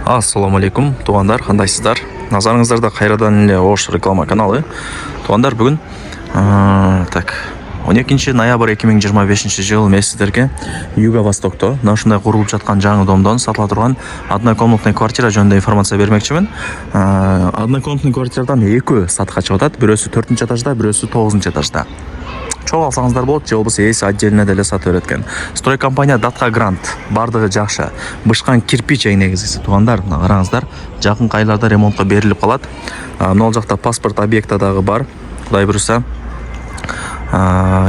Ассаламу алейкум, туғандар, қандайсыздар? Назарыңыздарда қайрадан эле Ош реклама каналы. Туғандар, бүгін 12 ноябрь 2025 жыл мен сіздерге Юго-Востокто ушундай курулуп жаткан жаңы домдон сатыла турган однокомнатный квартира жөнүндө информация бермекчимин. Однокомнатный квартирадан экөө сатыкка чыгып атат. Бирөөсү 4-этажда, бирөөсү 9-этажда. Чоң алсаңыздар болот, же болбосо эси отдельно деле сатып берет экен. Строй компания Датка Грант, бардыгы жакшы. Бышкан кирпич эң негизгиси. Тугандар, караңыздар, жакын айларда ремонтко берилип калат. Могул жакта паспорт объекти дагы бар. Кудай буюрса,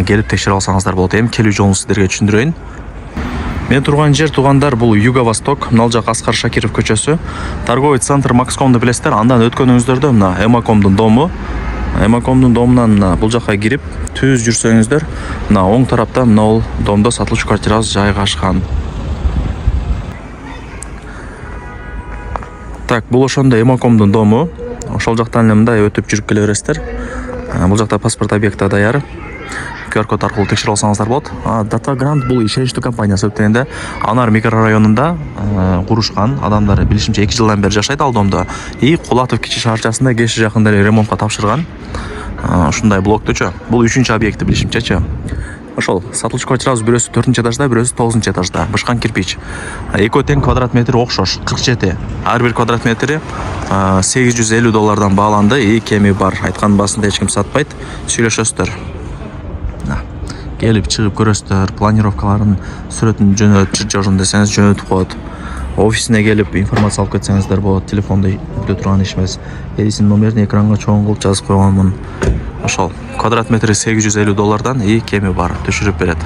келип текшерип алсаңыздар болот. Эми келүү жолун сиздерге түшүндүрөйүн. Мен турган жер, тугандар, бул Юго-Восток, могул жак Аскар Шакиров көчөсү. Торговый центр Макскомду билесиздер. Андан өткөнүңүздөрдө мына Эмакомдун дому. Эмакомдун домунан бул жакка кирип, түз жүрсөңүздөр, мына оң тарапта мына домдо сатылуучу квартирабыз жайгашкан. Так, бул ошондо Эмакомдун дому. Ошол жактан эле мындай өтүп жүрүп келе бересиздер. Бул жакта паспорт объекти даяр. QR-код аркылуу текшерип алсаңыздар болот. Дата Грант бул ишеничтүү компания себептенде Анар микрорайонунда курушкан. Адамдар билишимче 2 жылдан бери жашайт ал домдо. Кулатов кичи шаарчасында кеши жакында эле ремонтко тапшырган. Ушундай блоктучу. Бул 3-чү объекти билишимчечи. Ошол сатылуучу квартирабыз бирөөсү 4-этажда, бирөөсү 9-этажда. Бышкан кирпич. Экөө тең квадрат метри окшош, 47. Ар бир квадрат метри $850 бааланды. Кеми бар. Айткан басында эч ким сатпайт. Сүйлөшөсүздөр. Келип чыгып көрөсүздөр, планировкаларын сүрөтүн жөнөтүп жожун десеңиз жөнөтүп коет. Офисине келип информация алып кетсеңиздер болот. Телефондо өтө турган иш эмес. Элисин номерин экранга чоң кылып жазып койгонмун. Ошол квадрат метри $850 кеми бар, түшүрүп берет.